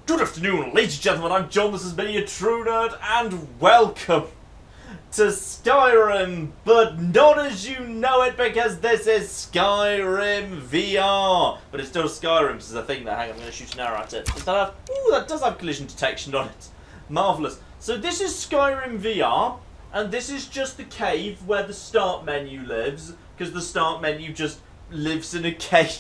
Good afternoon, ladies and gentlemen, I'm John, this is me, a true nerd, and welcome to Skyrim, but not as you know it, because this is Skyrim VR. But it's still Skyrim, this is a thing that, hang on, I'm going to shoot an arrow at it. Does that have, ooh, that does have collision detection on it. Marvellous. So this is Skyrim VR, and this is just the cave where the start menu lives, because the start menu just lives in a cave.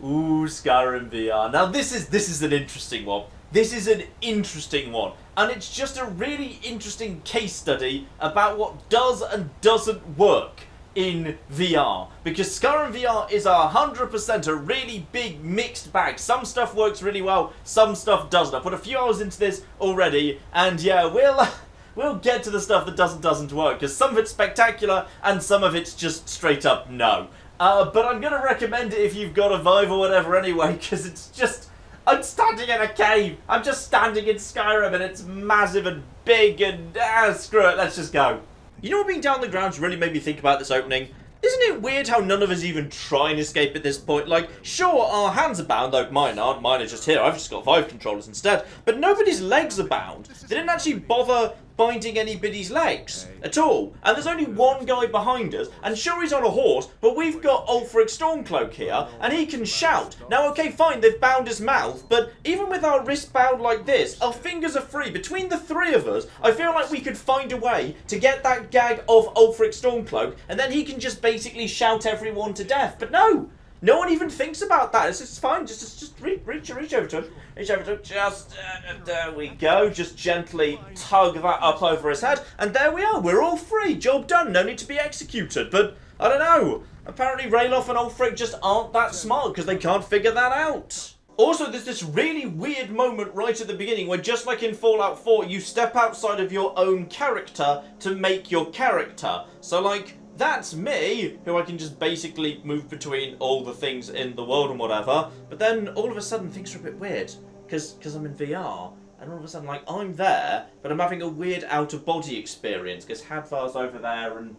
Ooh, Skyrim VR. Now this is an interesting one. This is an interesting one. And it's just a really interesting case study about what does and doesn't work in VR. Because Skyrim VR is 100% a really big mixed bag. Some stuff works really well, some stuff doesn't. I put a few hours into this already, and yeah, we'll get to the stuff that doesn't work. Because some of it's spectacular, and some of it's just straight up no. But I'm going to recommend it if you've got a Vive or whatever anyway, because it's just... I'm standing in a cave! I'm just standing in Skyrim and it's massive and big and... screw it, let's just go. You know what being down the grounds really made me think about this opening? Isn't it weird how none of us even try and escape at this point? Like, sure, our hands are bound, though mine aren't. Mine are just here. I've just got Vive controllers instead. But nobody's legs are bound. They didn't actually bother binding anybody's legs at all. And there's only one guy behind us. And sure, he's on a horse, but we've got Ulfric Stormcloak here, and he can shout. Now, okay, fine, they've bound his mouth, but even with our wrists bound like this, our fingers are free. Between the three of us, I feel like we could find a way to get that gag off Ulfric Stormcloak, and then he can just basically shout everyone to death. But no! No one even thinks about that. It's fine. Just reach over to him. Reach over to him. Just, there we go. Just gently tug that up over his head. And there we are. We're all free. Job done. No need to be executed. But, I don't know. Apparently Ralof and Ulfric just aren't that smart because they can't figure that out. Also, there's this really weird moment right at the beginning where, just like in Fallout 4, you step outside of your own character to make your character. So, like... that's me, who I can just basically move between all the things in the world and whatever. But then, all of a sudden, things are a bit weird. Because I'm in VR. And all of a sudden, like, I'm there, but I'm having a weird out-of-body experience. Because Hadvar's over there, and...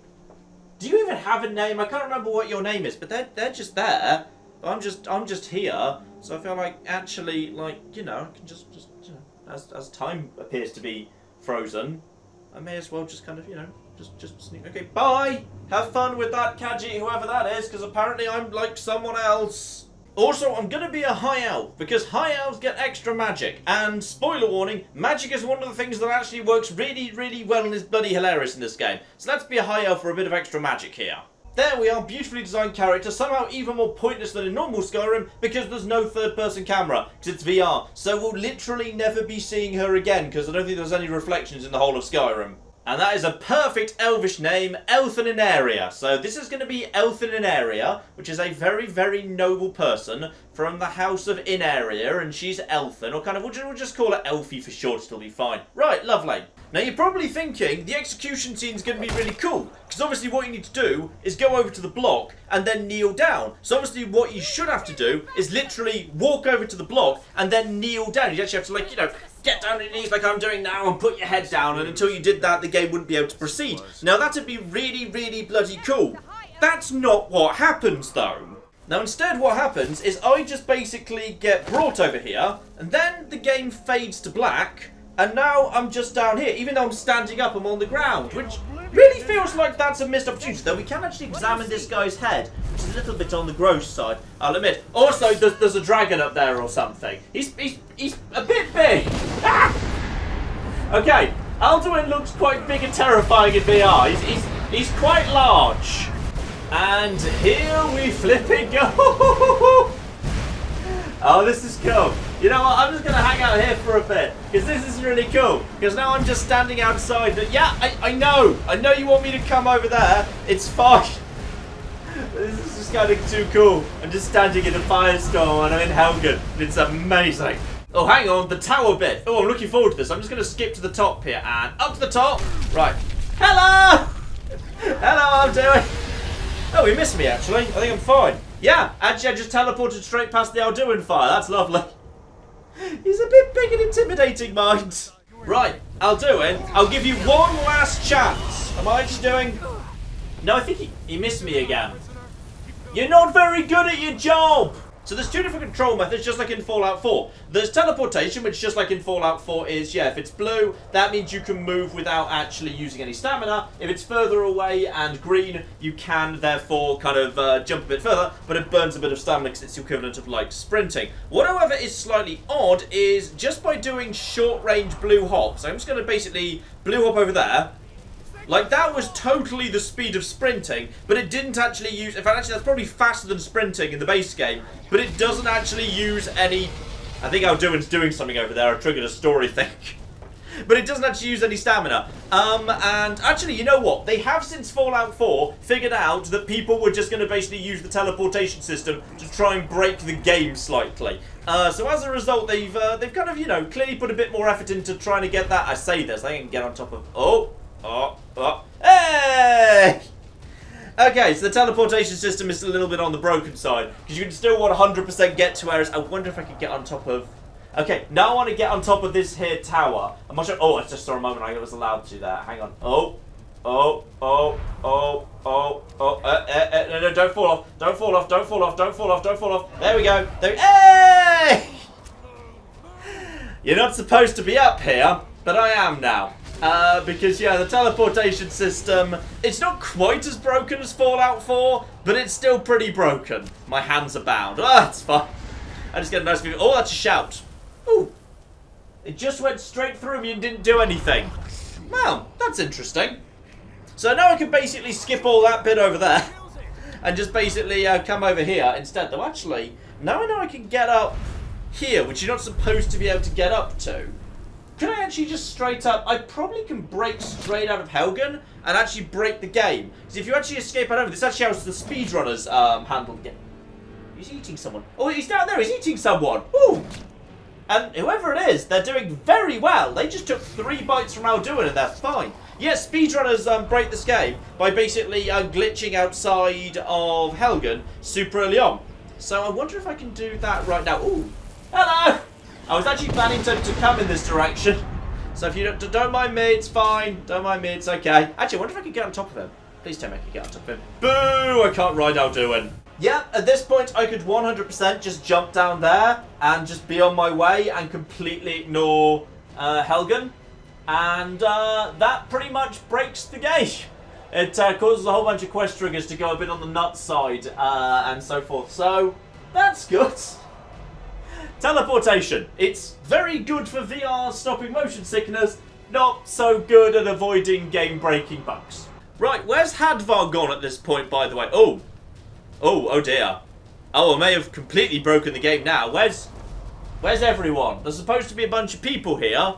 do you even have a name? I can't remember what your name is, but they're just there. I'm just here. So I feel like, actually, like, you know, I can just you know, as time appears to be frozen, I may as well just kind of, you know... Just sneak. Okay, bye! Have fun with that Kaji, whoever that is, because apparently I'm like someone else. Also, I'm going to be a high elf, because high elves get extra magic. And, spoiler warning, magic is one of the things that actually works really, really well and is bloody hilarious in this game. So let's be a high elf for a bit of extra magic here. There we are, beautifully designed character, somehow even more pointless than in normal Skyrim, because there's no third-person camera, because it's VR. So we'll literally never be seeing her again, because I don't think there's any reflections in the whole of Skyrim. And that is a perfect elvish name, Elthinaria. So this is going to be Elthinaria, which is a very, very noble person from the house of Inaria, and she's Elfin, or kind of, we'll just call her Elfie for short, it'll be fine. Right, lovely. Now you're probably thinking, the execution scene's going to be really cool, because obviously what you need to do is go over to the block and then kneel down. So obviously what you should have to do is literally walk over to the block and then kneel down. You actually have to, like, you know, get down on your knees like I'm doing now and put your head down, and until you did that, the game wouldn't be able to proceed. Now that'd be really, really bloody cool. That's not what happens though. Now instead what happens is I just basically get brought over here, and then the game fades to black, and now I'm just down here. Even though I'm standing up, I'm on the ground, which really feels like that's a missed opportunity. Though we can actually examine this guy's head, which is a little bit on the gross side, I'll admit. Also, there's a dragon up there or something. He's a bit big. Ah! Okay, Alduin looks quite big and terrifying in VR. He's quite large. And here we flipping go. Oh, this is cool. You know what, I'm just going to hang out here for a bit, because this is really cool. Because now I'm just standing outside. Yeah, I know you want me to come over there. It's fine. This is just kind of too cool. I'm just standing in a firestorm and I'm in Helgen. It's amazing. Oh, hang on, the tower bit. Oh, I'm looking forward to this. I'm just going to skip to the top here and up to the top. Right. Hello! Hello, I'm doing... oh, he missed me, actually. I think I'm fine. Yeah, actually, I just teleported straight past the Alduin fire. That's lovely. He's a bit big and intimidating, mind. Right, Alduin, I'll give you one last chance. Am I just doing... no, I think he missed me again. You're not very good at your job. So there's two different control methods, just like in Fallout 4. There's teleportation, which just like in Fallout 4 is, yeah, if it's blue, that means you can move without actually using any stamina. If it's further away and green, you can therefore kind of jump a bit further, but it burns a bit of stamina because it's the equivalent of like sprinting. What, however, is slightly odd is just by doing short-range blue hops, I'm just going to basically blue hop over there. Like, that was totally the speed of sprinting, but it didn't actually use... In fact, actually, that's probably faster than sprinting in the base game, but it doesn't actually use any... I think Alduin's doing something over there. I triggered a story thing. But it doesn't actually use any stamina. And actually, you know what? They have, since Fallout 4, figured out that people were just going to basically use the teleportation system to try and break the game slightly. So as a result, they've kind of, you know, clearly put a bit more effort into trying to get that... I say this, I can get on top of... Oh! Hey! Okay, so the teleportation system is a little bit on the broken side, because you can still want 100% get to areas. I wonder if I could get on top of... Okay, now I want to get on top of this here tower. I'm not sure... Oh, I just saw a moment I was allowed to there. Hang on. No, don't fall off. Don't fall off, don't fall off, don't fall off, don't fall off. There we go. Hey! You're not supposed to be up here, but I am now. Because, yeah, the teleportation system, it's not quite as broken as Fallout 4, but it's still pretty broken. My hands are bound. Ah, that's fine. I just get a nice view. Oh, that's a shout. Ooh. It just went straight through me and didn't do anything. Well, that's interesting. So now I can basically skip all that bit over there and just basically come over here instead. Though, actually, now I know I can get up here, which you're not supposed to be able to get up to. Can I actually just straight up... I probably can break straight out of Helgen and actually break the game. Because if you actually escape out of it, this actually how the speedrunners handle the game. He's eating someone. Oh, he's down there. He's eating someone. Ooh. And whoever it is, they're doing very well. They just took 3 bites from Alduin and they're fine. Yes, speedrunners break this game by basically glitching outside of Helgen super early on. So I wonder if I can do that right now. Ooh. Hello. I was actually planning to come in this direction. So if you don't mind me, it's fine. Don't mind me, it's okay. Actually, I wonder if I can get on top of him. Please tell me I can get on top of him. Boo! I can't ride Alduin. Yeah, at this point, I could 100% just jump down there and just be on my way and completely ignore Helgen. And that pretty much breaks the game. It causes a whole bunch of quest triggers to go a bit on the nut side and so forth. So, that's good. Teleportation. It's very good for VR stopping motion sickness, not so good at avoiding game-breaking bugs. Right, where's Hadvar gone at this point, by the way? Oh dear. Oh, I may have completely broken the game now. Where's everyone? There's supposed to be a bunch of people here.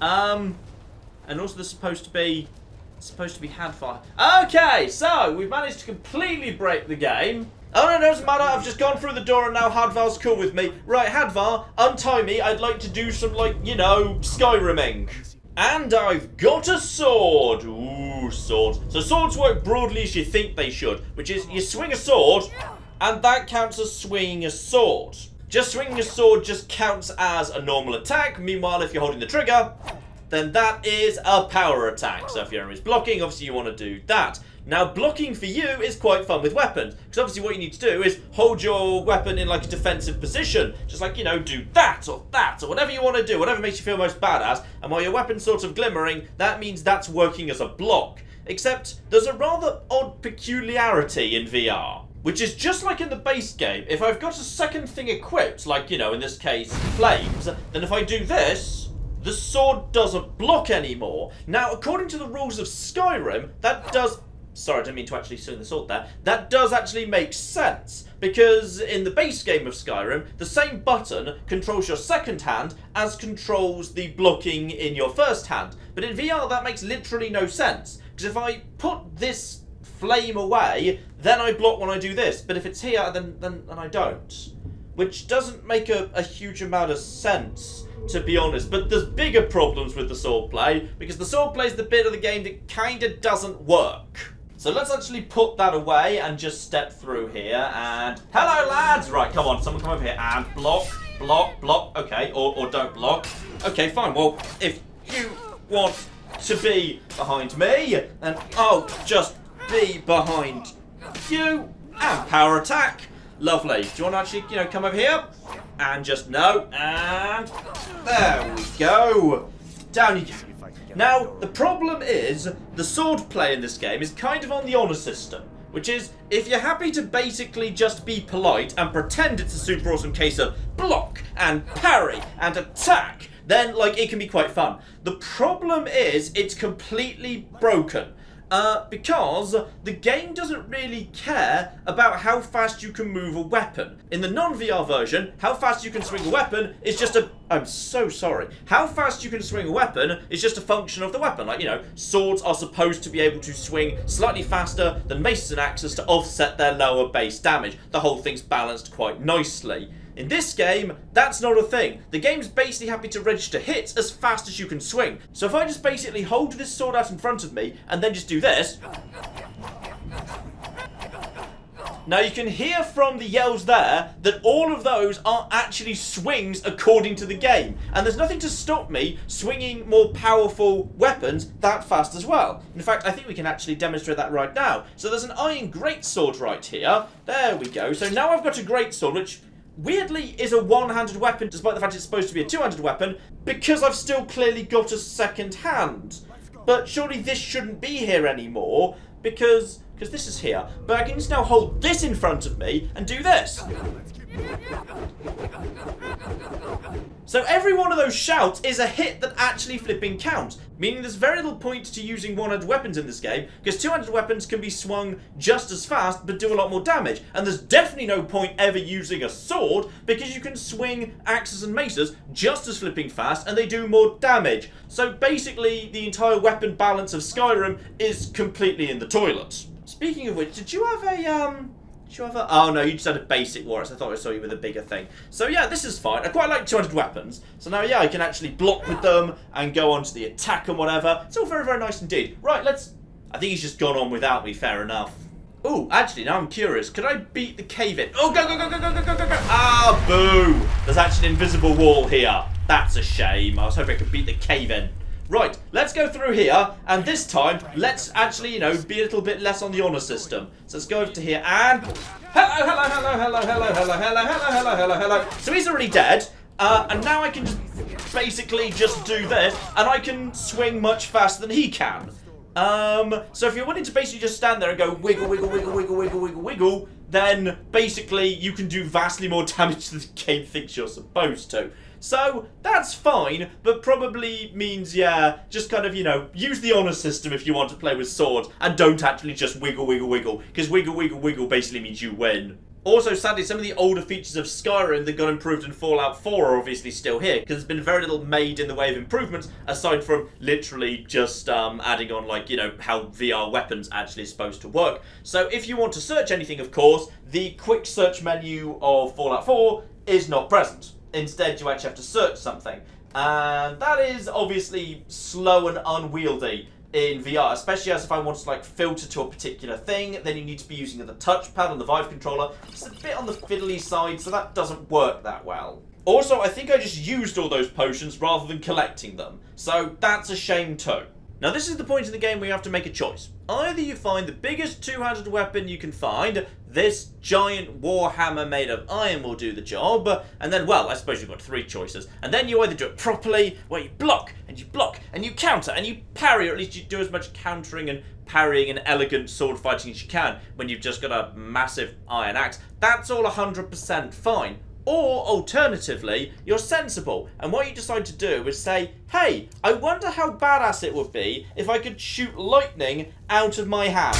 And also there's supposed to be Hadvar. Okay, so we've managed to completely break the game. Oh, no, it doesn't matter. I've just gone through the door and now Hadvar's cool with me. Right, Hadvar, untie me. I'd like to do some, like, you know, Skyriming. And I've got a sword. Ooh, sword. So swords work broadly as you think they should, which is you swing a sword, and that counts as swinging a sword. Just swinging a sword just counts as a normal attack. Meanwhile, if you're holding the trigger, then that is a power attack. So if your enemy's blocking, obviously you want to do that. Now, blocking for you is quite fun with weapons, because obviously what you need to do is hold your weapon in like a defensive position, just like, you know, do that, or whatever you want to do, whatever makes you feel most badass, and while your weapon's sort of glimmering, that means that's working as a block. Except, there's a rather odd peculiarity in VR, which is just like in the base game. If I've got a second thing equipped, like, you know, in this case, Flames, then if I do this, the sword doesn't block anymore. Now, according to the rules of Skyrim, that does... Sorry, I didn't mean to actually swing the sword there. That does actually make sense, because in the base game of Skyrim, the same button controls your second hand as controls the blocking in your first hand. But in VR, that makes literally no sense, because if I put this flame away, then I block when I do this. But if it's here, then I don't. Which doesn't make a huge amount of sense, to be honest. But there's bigger problems with the swordplay, because the swordplay is the bit of the game that kind of doesn't work. So let's actually put that away and just step through here and... Hello, lads! Right, come on, someone come over here and block, okay, or don't block. Okay, fine, well, if you want to be behind me, then I'll just be behind you and power attack. Lovely. Do you want to actually, come over here? And just, no. And there we go. Down you go. Now, the problem is, the sword play in this game is kind of on the honour system. Which is, if you're happy to basically just be polite and pretend it's a super awesome case of block and parry and attack, then, it can be quite fun. The problem is, it's completely broken. Because the game doesn't really care about how fast you can move a weapon. In the non-VR version, how fast you can swing a weapon is just I'm so sorry. How fast you can swing a weapon is just a function of the weapon. Swords are supposed to be able to swing slightly faster than maces and axes to offset their lower base damage. The whole thing's balanced quite nicely. In this game, that's not a thing. The game's basically happy to register hits as fast as you can swing. So if I just basically hold this sword out in front of me and then just do this. Now you can hear from the yells there that all of those are actually swings according to the game. And there's nothing to stop me swinging more powerful weapons that fast as well. In fact, I think we can actually demonstrate that right now. So there's an iron greatsword right here. There we go. So now I've got a greatsword, which weirdly is a one-handed weapon, despite the fact it's supposed to be a two-handed weapon, because I've still clearly got a second hand. But surely this shouldn't be here anymore, because this is here. But I can just now hold this in front of me and do this. So every one of those shouts is a hit that actually flipping counts, meaning there's very little point to using one-handed weapons in this game, because two-handed weapons can be swung just as fast but do a lot more damage, and there's definitely no point ever using a sword, because you can swing axes and maces just as flipping fast and they do more damage. So basically the entire weapon balance of Skyrim is completely in the toilet. Speaking of which, did you have a oh no, you just had a basic warrior. I thought I saw you with a bigger thing. So yeah, this is fine. I quite like 200 weapons. So now, yeah, I can actually block with them and go on to the attack and whatever. It's all very, very nice indeed. Right, I think he's just gone on without me, fair enough. Oh, actually, now I'm curious. Could I beat the cave in? Oh, go, go, go, go, go, go, go, go, go. Ah, boo. There's actually an invisible wall here. That's a shame. I was hoping I could beat the cave in. Right, let's go through here, and this time, let's actually, be a little bit less on the honour system. So let's go over to here, and hello, hello, hello, hello, hello, hello, hello, hello, hello, hello. So he's already dead, and now I can just basically just do this, and I can swing much faster than he can. So if you're willing to basically just stand there and go wiggle, wiggle, wiggle, wiggle, wiggle, wiggle, wiggle, then basically you can do vastly more damage than the game thinks you're supposed to. So, that's fine, but probably means, yeah, just kind of, use the honour system if you want to play with swords, and don't actually just wiggle, wiggle, wiggle, because wiggle, wiggle, wiggle basically means you win. Also, sadly, some of the older features of Skyrim that got improved in Fallout 4 are obviously still here, because there's been very little made in the way of improvements, aside from literally just adding on, how VR weapons actually is supposed to work. So, if you want to search anything, of course, the quick search menu of Fallout 4 is not present. Instead, you actually have to search something. And that is obviously slow and unwieldy in VR, especially as if I want to filter to a particular thing, then you need to be using the touchpad on the Vive controller. It's a bit on the fiddly side, so that doesn't work that well. Also, I think I just used all those potions rather than collecting them, so that's a shame too. Now this is the point in the game where you have to make a choice. Either you find the biggest two-handed weapon you can find, this giant warhammer made of iron will do the job, and then, well, I suppose you've got three choices. And then you either do it properly, where you block, and you counter, and you parry, or at least you do as much countering and parrying and elegant sword fighting as you can when you've just got a massive iron axe. That's all 100% fine. Or, alternatively, you're sensible, and what you decide to do is say, hey, I wonder how badass it would be if I could shoot lightning out of my hand.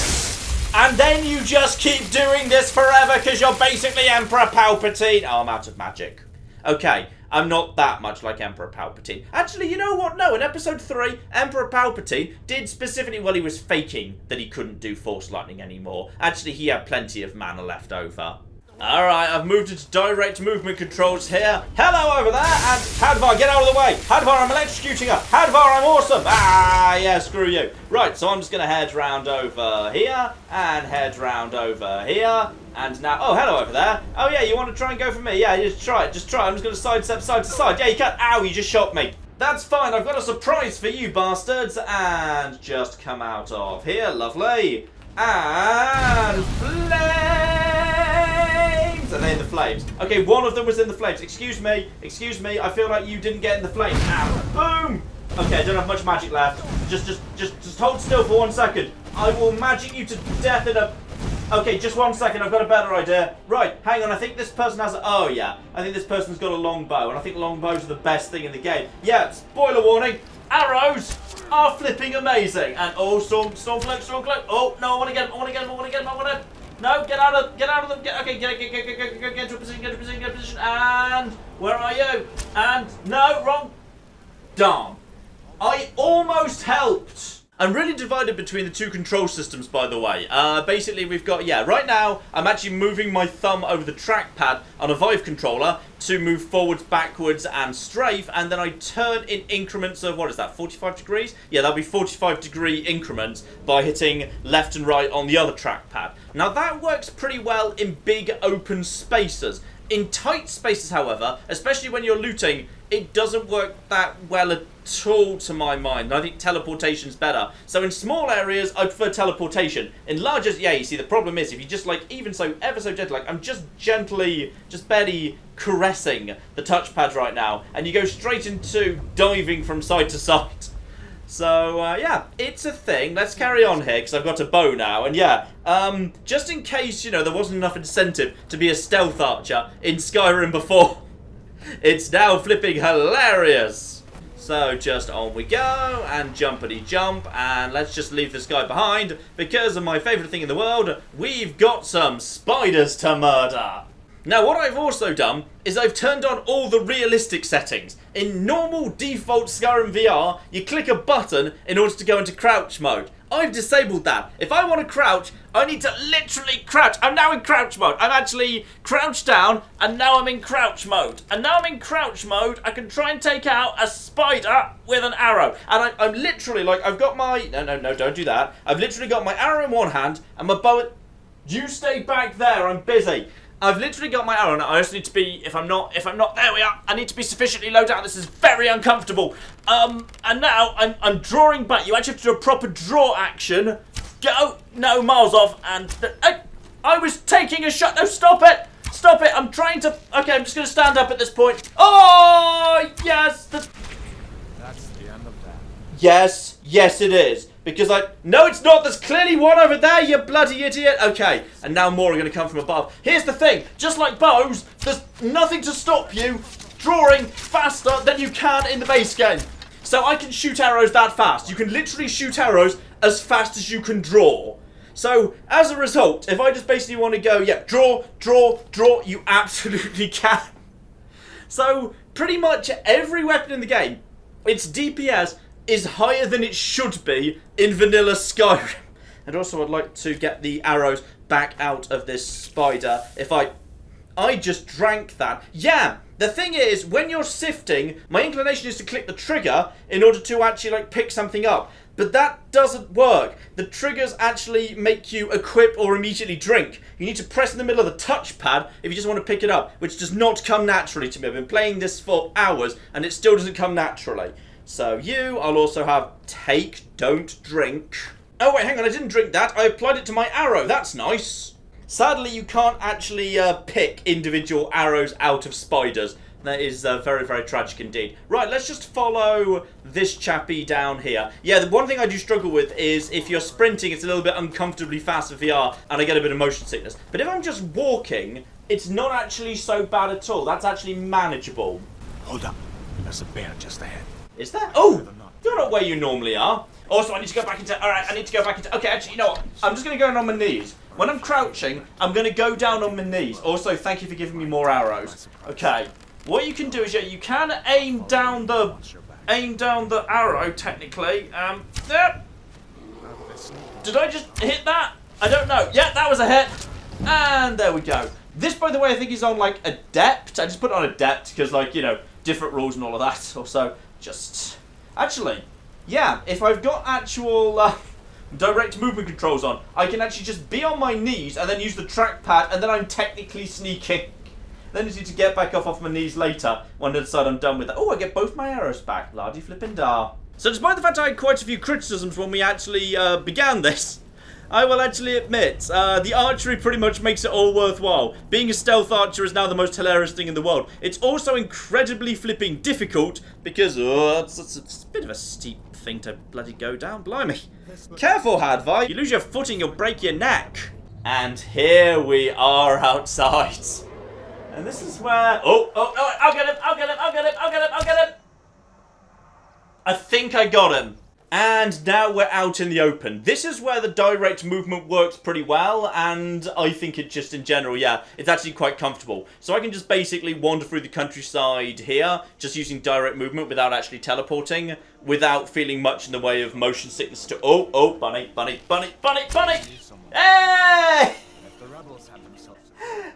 And then you just keep doing this forever because you're basically Emperor Palpatine. Oh, I'm out of magic. Okay, I'm not that much like Emperor Palpatine. Actually, you know what? No, in episode 3, Emperor Palpatine did specifically, well, he was faking that he couldn't do Force Lightning anymore. Actually, he had plenty of mana left over. Alright, I've moved into direct movement controls here. Hello over there, and Hadvar, get out of the way! Hadvar, I'm electrocuting her! Hadvar, I'm awesome! Ah, yeah, screw you. Right, so I'm just going to head round over here, and head round over here, and now... Oh, hello over there. Oh, yeah, you want to try and go for me? Yeah, just try it, just try it. I'm just going to sidestep side to side. Yeah, you can't... Ow, you just shot me. That's fine, I've got a surprise for you, bastards. And just come out of here, lovely. And... Flames! flames? Are they in the flames? Okay, one of them was in the flames. Excuse me, I feel like you didn't get in the flames. Ow. Boom! Okay, I don't have much magic left. Just hold still for 1 second. I will magic you to death in a... Okay, just 1 second, I've got a better idea. Right, hang on, I think this person has a... Oh, yeah. I think this person's got a long bow, and I think long bows are the best thing in the game. Yeah, spoiler warning, arrows are flipping amazing. And, oh, stormcloak. Oh, no, I want to get him. No, get out of them. Okay, get to a position. And, where are you? And, no, wrong. Darn. I almost helped. I'm really divided between the two control systems, by the way. Basically, we've got, right now, I'm actually moving my thumb over the trackpad on a Vive controller to move forwards, backwards, and strafe, and then I turn in increments of, 45 degrees? Yeah, that'll be 45 degree increments by hitting left and right on the other trackpad. Now, that works pretty well in big open spaces. In tight spaces, however, especially when you're looting, it doesn't work that well at all to my mind. I think teleportation's better. So in small areas, I prefer teleportation. In larger, you see, the problem is if you just even so, ever so gentle, I'm just barely caressing the touchpad right now, and you go straight into diving from side to side. So, it's a thing. Let's carry on here, because I've got a bow now. And just in case, there wasn't enough incentive to be a stealth archer in Skyrim before, it's now flipping hilarious. So, just on we go, and jumpity jump, and let's just leave this guy behind, because of my favourite thing in the world, we've got some spiders to murder. Now, what I've also done is I've turned on all the realistic settings. In normal default Skyrim VR, you click a button in order to go into crouch mode. I've disabled that. If I want to crouch, I need to literally crouch. I'm now in crouch mode. I'm actually crouched down, and now I'm in crouch mode. And now I'm in crouch mode, I can try and take out a spider with an arrow. And I'm literally, I've got my... No, don't do that. I've literally got my arrow in one hand, and my bow... You stay back there, I'm busy. I've literally got my arrow now. I just need to be, if I'm not, there we are. I need to be sufficiently low down. This is very uncomfortable. And now I'm drawing back. You actually have to do a proper draw action. Go, no, miles off. And I was taking a shot. No, stop it. I'm trying to, okay, I'm just going to stand up at this point. Oh, yes. That's the end of that. Yes, it is. Because no, it's not. There's clearly one over there, you bloody idiot. Okay, and now more are going to come from above. Here's the thing. Just like bows, there's nothing to stop you drawing faster than you can in the base game. So I can shoot arrows that fast. You can literally shoot arrows as fast as you can draw. So, as a result, if I just basically want to go, draw, you absolutely can. So, pretty much every weapon in the game, its DPS is higher than it should be in vanilla Skyrim. And also I'd like to get the arrows back out of this spider. If I just drank that. Yeah, the thing is, when you're sifting, my inclination is to click the trigger in order to actually pick something up. But that doesn't work. The triggers actually make you equip or immediately drink. You need to press in the middle of the touchpad if you just want to pick it up, which does not come naturally to me. I've been playing this for hours and it still doesn't come naturally. So I'll also have take, don't drink. Oh wait, hang on, I didn't drink that. I applied it to my arrow. That's nice. Sadly, you can't actually pick individual arrows out of spiders. That is very, very tragic indeed. Right, let's just follow this chappie down here. Yeah, the one thing I do struggle with is if you're sprinting, it's a little bit uncomfortably fast for VR, and I get a bit of motion sickness. But if I'm just walking, it's not actually so bad at all. That's actually manageable. Hold up. There's a bear just ahead. Is there? Oh! You're not where you normally are. Also, I need to go back into... Alright, I need to go back into... Okay, actually, you know what? I'm just going to go down on my knees. When I'm crouching, I'm going to go down on my knees. Also, thank you for giving me more arrows. Okay. What you can do is, you can aim down the arrow, technically. There. Did I just hit that? I don't know. Yeah, that was a hit. And there we go. This, by the way, I think is on, Adept. I just put it on Adept because, different rules and all of that. Also... Actually, yeah, if I've got actual direct movement controls on, I can actually just be on my knees and then use the trackpad, and then I'm technically sneaking. Then I need to get back off my knees later when I decide I'm done with that. Oh, I get both my arrows back. Lardy flippin' da. So despite the fact I had quite a few criticisms when we actually began this, I will actually admit, the archery pretty much makes it all worthwhile. Being a stealth archer is now the most hilarious thing in the world. It's also incredibly flipping difficult because, it's a bit of a steep thing to bloody go down, blimey. Careful, Hadvar, you lose your footing, you'll break your neck. And here we are outside. And this is where, oh, I'll get him. I think I got him. And now we're out in the open. This is where the direct movement works pretty well, and I think it just in general, yeah, it's actually quite comfortable. So I can just basically wander through the countryside here, just using direct movement without actually teleporting, without feeling much in the way of motion sickness to, oh, bunny. Hey!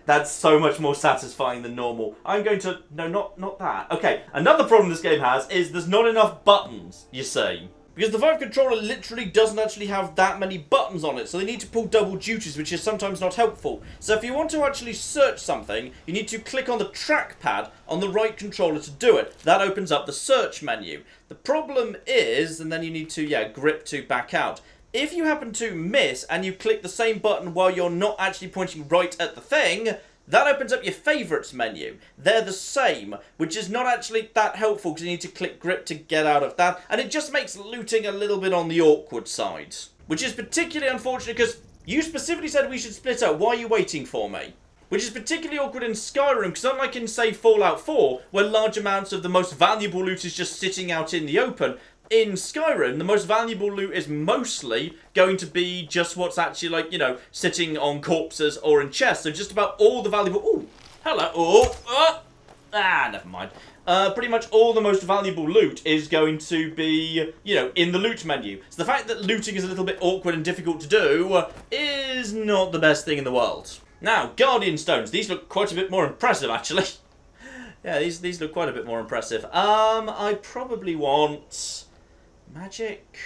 That's so much more satisfying than normal. I'm going to, no, not that. Okay, another problem this game has is there's not enough buttons, you see. Because the Vive controller literally doesn't actually have that many buttons on it, so they need to pull double duties, which is sometimes not helpful. So if you want to actually search something, you need to click on the trackpad on the right controller to do it. That opens up the search menu. The problem is, and then you need to, grip to back out. If you happen to miss and you click the same button while you're not actually pointing right at the thing, that opens up your favourites menu. They're the same, which is not actually that helpful because you need to click grip to get out of that, and it just makes looting a little bit on the awkward side. Which is particularly unfortunate because you specifically said we should split up. Why are you waiting for me? Which is particularly awkward in Skyrim because unlike in, say, Fallout 4, where large amounts of the most valuable loot is just sitting out in the open, in Skyrim, the most valuable loot is mostly going to be just what's actually, like, you know, sitting on corpses or in chests. So just about all the valuable... Ooh, hello. Never mind. Pretty much all the most valuable loot is going to be, you know, in the loot menu. So the fact that looting is a little bit awkward and difficult to do is not the best thing in the world. Now, Guardian Stones. These look quite a bit more impressive, actually. Yeah, these look quite a bit more impressive. I probably want... Magic?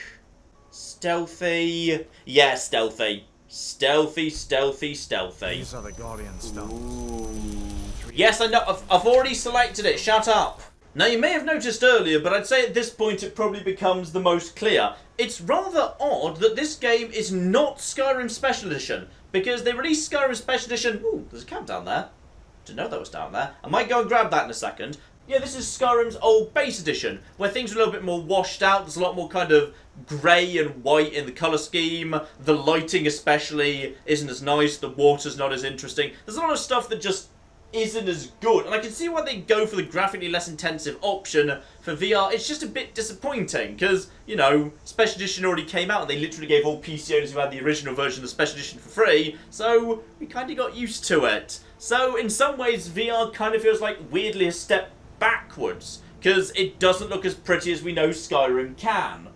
Stealthy? Yeah, stealthy. Stealthy. These are the Guardian Stones. Yes, I know. I've already selected it. Shut up. Now, you may have noticed earlier, but I'd say at this point it probably becomes the most clear. It's rather odd that this game is not Skyrim Special Edition, because they released Skyrim Special Edition... Ooh, there's a camp down there. Didn't know that was down there. I might go and grab that in a second. Yeah, this is Skyrim's old base edition, where things are a little bit more washed out. There's a lot more kind of grey and white in the colour scheme. The lighting especially isn't as nice. The water's not as interesting. There's a lot of stuff that just isn't as good. And I can see why they go for the graphically less intensive option for VR. It's just a bit disappointing, because, you know, Special Edition already came out, and they literally gave all PC owners who had the original version of the Special Edition for free, so we kind of got used to it. So, in some ways, VR kind of feels like weirdly a step backwards, because it doesn't look as pretty as we know Skyrim can.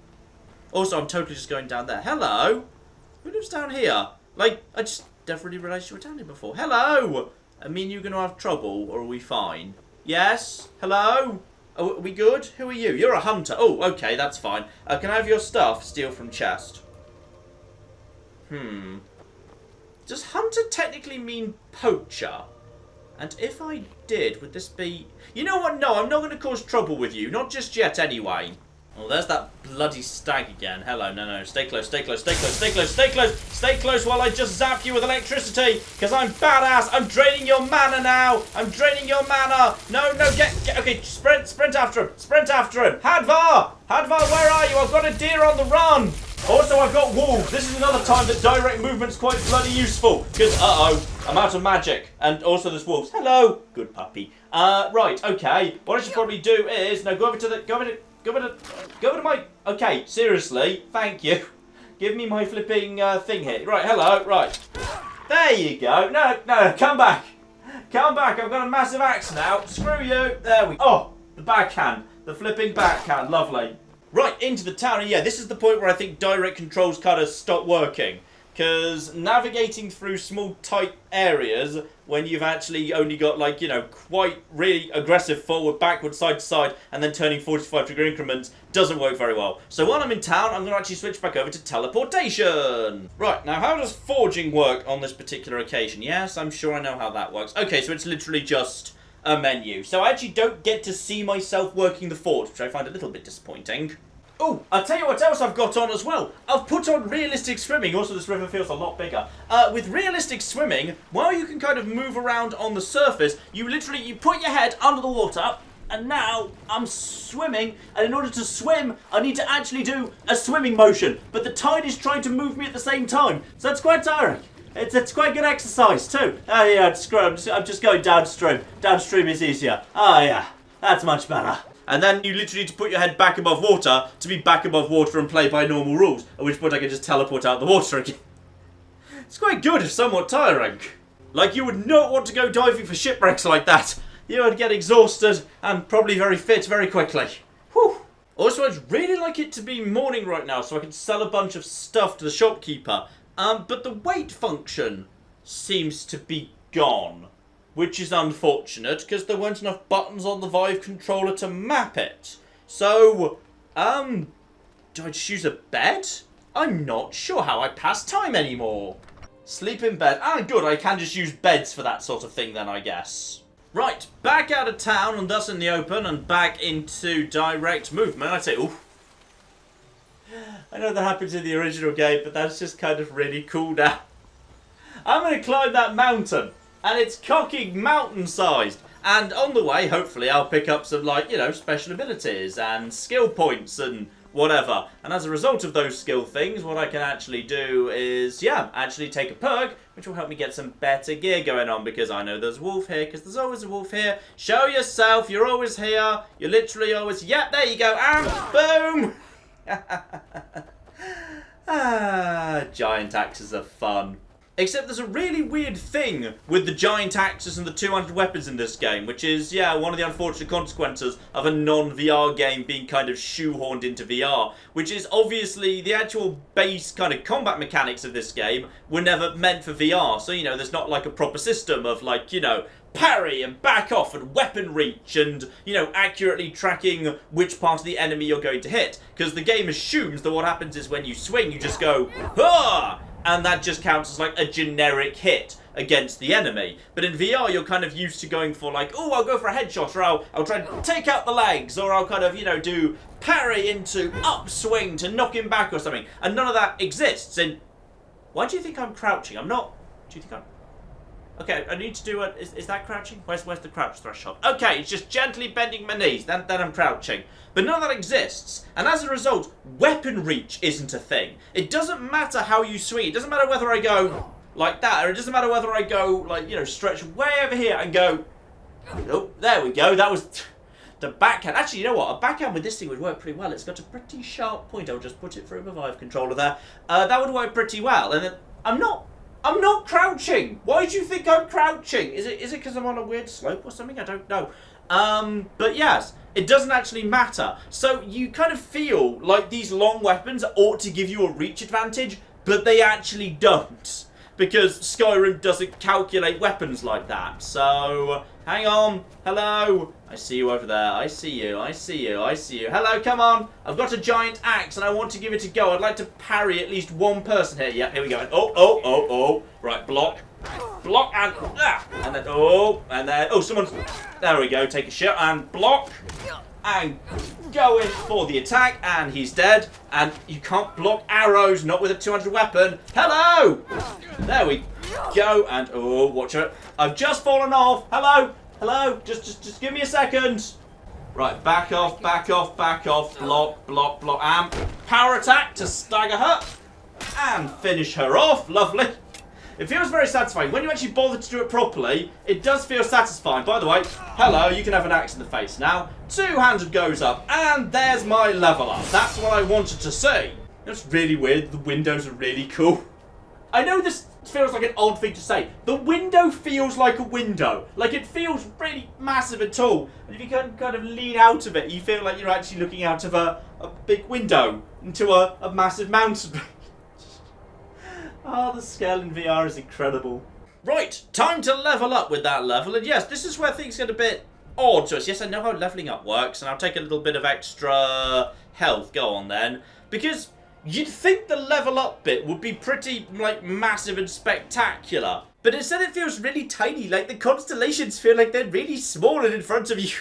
Also, I'm totally just going down there. Hello? Who lives down here? Like, I just never really realised you were down here before. Hello? I mean, you're going to have trouble, or are we fine? Yes? Hello? Oh, are we good? Who are you? You're a hunter. Oh, okay, that's fine. Can I have your stuff? Steal from chest. Does hunter technically mean poacher? And if I did, would this be... You know what? No, I'm not going to cause trouble with you. Not just yet, anyway. Oh, there's that bloody stag again. Hello, no. Stay close while I just zap you with electricity. Because I'm badass. I'm draining your mana now. No, get... Okay, sprint after him. Hadvar, where are you? I've got a deer on the run. Also, I've got wolves. This is another time that direct movement's quite bloody useful. Because, I'm out of magic. And also there's wolves. Hello. Good puppy. Right, okay. What I should probably do is... No, go over to my... Okay, seriously. Thank you. Give me my flipping thing here. Right, hello. Right. There you go. No, come back. I've got a massive axe now. Screw you. There we go. Oh, the backhand. The flipping backhand. Lovely. Right, into the town, and yeah, this is the point where I think direct controls kind of stop working. Because navigating through small, tight areas, when you've actually only got, like, you know, quite really aggressive forward, backward, side to side, and then turning 45-degree increments, doesn't work very well. So while I'm in town, I'm going to actually switch back over to teleportation. Right, now how does forging work on this particular occasion? Yes, I'm sure I know how that works. Okay, so it's literally just... a menu. So I actually don't get to see myself working the forge, which I find a little bit disappointing. Oh, I'll tell you what else I've got on as well. I've put on realistic swimming. Also, this river feels a lot bigger. With realistic swimming, while you can kind of move around on the surface, you put your head under the water, and now I'm swimming, and in order to swim, I need to actually do a swimming motion. But the tide is trying to move me at the same time, so it's quite tiring. It's quite good exercise too. Oh yeah, screw it. I'm just going downstream. Downstream is easier. Oh yeah, that's much better. And then you literally need to put your head back above water to be back above water and play by normal rules. At which point I can just teleport out the water again. It's quite good if somewhat tiring. Like, you would not want to go diving for shipwrecks like that. You would get exhausted and probably very fit very quickly. Whew. Also, I'd really like it to be morning right now so I can sell a bunch of stuff to the shopkeeper. But the wait function seems to be gone. Which is unfortunate, because there weren't enough buttons on the Vive controller to map it. So, do I just use a bed? I'm not sure how I pass time anymore. Sleep in bed. Ah, good, I can just use beds for that sort of thing then, I guess. Right, back out of town and thus in the open and back into direct movement. I'd say, oof. I know that happens in the original game, but that's just kind of really cool now. I'm going to climb that mountain. And it's cocking mountain-sized. And on the way, hopefully, I'll pick up some, like, you know, special abilities and skill points and whatever. And as a result of those skill things, what I can actually do is, yeah, actually take a perk, which will help me get some better gear going on. Because I know there's a wolf here, because there's always a wolf here. Show yourself, you're always here. You're literally always, yep, there you go, and boom! Giant axes are fun. Except there's a really weird thing with the giant axes and the 200 weapons in this game, which is, yeah, one of the unfortunate consequences of a non-VR game being kind of shoehorned into VR, which is obviously the actual base kind of combat mechanics of this game were never meant for VR. So, you know, there's not like a proper system of, like, you know, parry and back off and weapon reach and, you know, accurately tracking which part of the enemy you're going to hit. Because the game assumes that what happens is when you swing, you just go, "Hah!" And that just counts as like a generic hit against the enemy. But in VR, you're kind of used to going for like, oh, I'll go for a headshot, or I'll try and take out the legs, or I'll kind of, you know, do parry into upswing to knock him back or something. And none of that exists. And why do you think I'm crouching? I'm not. Do you think I'm... Okay, I need to do a... Is that crouching? Where's the crouch threshold? Okay, it's just gently bending my knees. Then I'm crouching. But none of that exists. And as a result, weapon reach isn't a thing. It doesn't matter how you swing. It doesn't matter whether I go like that, or it doesn't matter whether I go, like, you know, stretch way over here and go... Oh, there we go. That was... The backhand. Actually, you know what? A backhand with this thing would work pretty well. It's got a pretty sharp point. I'll just put it through my Vive controller there. That would work pretty well. And then I'm not crouching. Why do you think I'm crouching? Is it because I'm on a weird slope or something? I don't know. But yes, it doesn't actually matter. So you kind of feel like these long weapons ought to give you a reach advantage, but they actually don't. Because Skyrim doesn't calculate weapons like that. So, hang on. Hello. I see you over there. I see you. I see you. I see you. Hello, come on. I've got a giant axe and I want to give it a go. I'd like to parry at least one person here. Yeah, here we go. Oh. Right, block. Block and... And then... Oh, and then... Oh, someone's... There we go. Take a shot and block. And go in for the attack, and he's dead. And you can't block arrows, not with a 200 weapon. Hello! There we go, and oh, watch it. I've just fallen off. Hello, just give me a second. Right, back off, block, and power attack to stagger her. And finish her off, lovely. It feels very satisfying. When you actually bother to do it properly, it does feel satisfying. By the way, hello, you can have an axe in the face now. Two-handed goes up, and there's my level up. That's what I wanted to see. It's really weird. The windows are really cool. I know this feels like an odd thing to say. The window feels like a window. Like, it feels really massive and tall. And if you can kind of lean out of it, you feel like you're actually looking out of a big window into a massive mountain. Oh, the scale in VR is incredible. Right, time to level up with that level. And yes, this is where things get a bit odd to us. Yes, I know how leveling up works, and I'll take a little bit of extra health. Go on, then. Because you'd think the level up bit would be pretty, like, massive and spectacular. But instead it feels really tiny. Like, the constellations feel like they're really small and in front of you.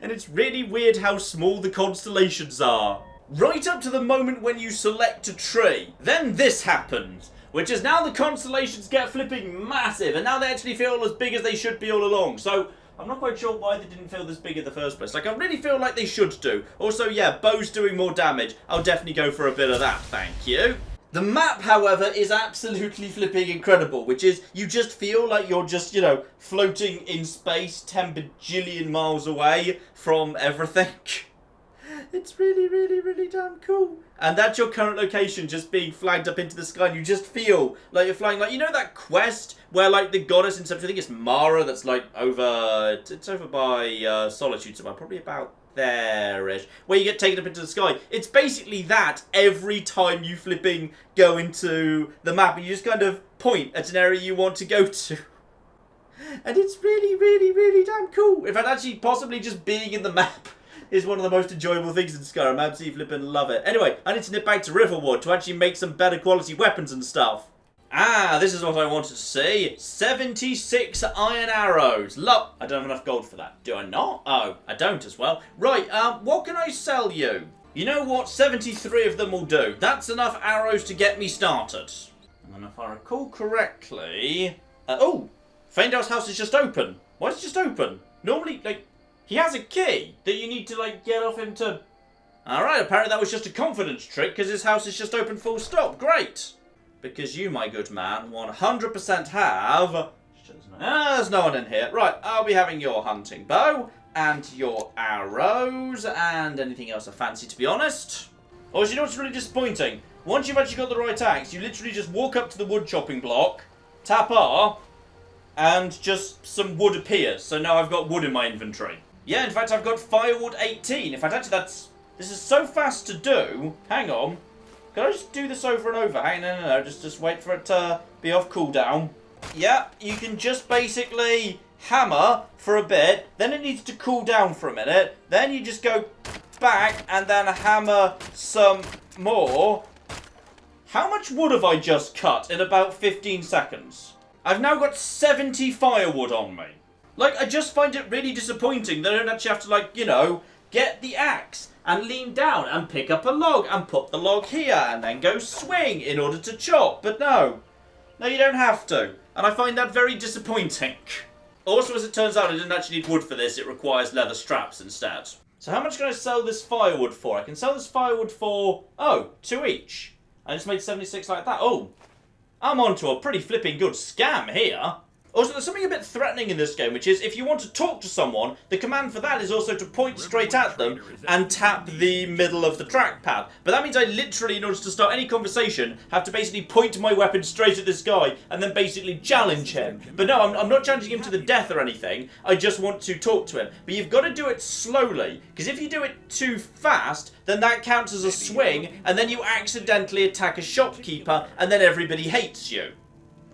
And it's really weird how small the constellations are. right up to the moment when you select a tree. Then this happens, which is now the constellations get flipping massive, and now they actually feel as big as they should be all along. So I'm not quite sure why they didn't feel this big in the first place. Like, I really feel like they should do. Also, yeah, bow's doing more damage. I'll definitely go for a bit of that, thank you. The map, however, is absolutely flipping incredible, which is you just feel like you're just, you know, floating in space 10 bajillion miles away from everything. It's really, really, really damn cool. And that's your current location just being flagged up into the sky, and you just feel like you're flying. Like, you know that quest where, like, the goddess in something, I think it's Mara, that's, like, over... It's over by Solitude somewhere, probably about there-ish, where you get taken up into the sky. It's basically that every time you flipping go into the map, and you just kind of point at an area you want to go to. And it's really, really, really damn cool. In fact, actually, possibly just being in the map is one of the most enjoyable things in Skyrim. I absolutely flipping love it. Anyway, I need to nip back to Riverwood to actually make some better quality weapons and stuff. Ah, this is what I wanted to see. 76 iron arrows. Look, I don't have enough gold for that. Do I not? Oh, I don't as well. Right, what can I sell you? You know what? 73 of them will do. That's enough arrows to get me started. And then if I recall correctly... oh! Feindale's house is just open. Why is it just open? Normally, like, he has a key that you need to, like, get off him to... Alright, apparently that was just a confidence trick because his house is just open full stop. Great! Because you, my good man, 100% have... there's no one in here. Right, I'll be having your hunting bow and your arrows and anything else I fancy, to be honest. Or you know what's really disappointing? Once you've actually got the right axe, you literally just walk up to the wood chopping block, tap R, and just some wood appears. So now I've got wood in my inventory. Yeah, in fact, I've got firewood 18. In fact, actually, this is so fast to do. Hang on. Can I just do this over and over? Hang on, no. Just wait for it to be off cooldown. Yeah, you can just basically hammer for a bit. Then it needs to cool down for a minute. Then you just go back and then hammer some more. How much wood have I just cut in about 15 seconds? I've now got 70 firewood on me. Like, I just find it really disappointing that I don't actually have to, like, you know, get the axe and lean down and pick up a log and put the log here and then go swing in order to chop. But no. No, you don't have to. And I find that very disappointing. Also, as it turns out, I didn't actually need wood for this. It requires leather straps instead. So how much can I sell this firewood for? I can sell this firewood for, 2 each. I just made 76 like that. Oh, I'm onto a pretty flipping good scam here. Also, there's something a bit threatening in this game, which is if you want to talk to someone, the command for that is also to point straight at them and tap the middle of the trackpad. But that means I literally, in order to start any conversation, have to basically point my weapon straight at this guy and then basically challenge him. But no, I'm not challenging him to the death or anything. I just want to talk to him. But you've got to do it slowly, because if you do it too fast, then that counts as a swing, and then you accidentally attack a shopkeeper, and then everybody hates you.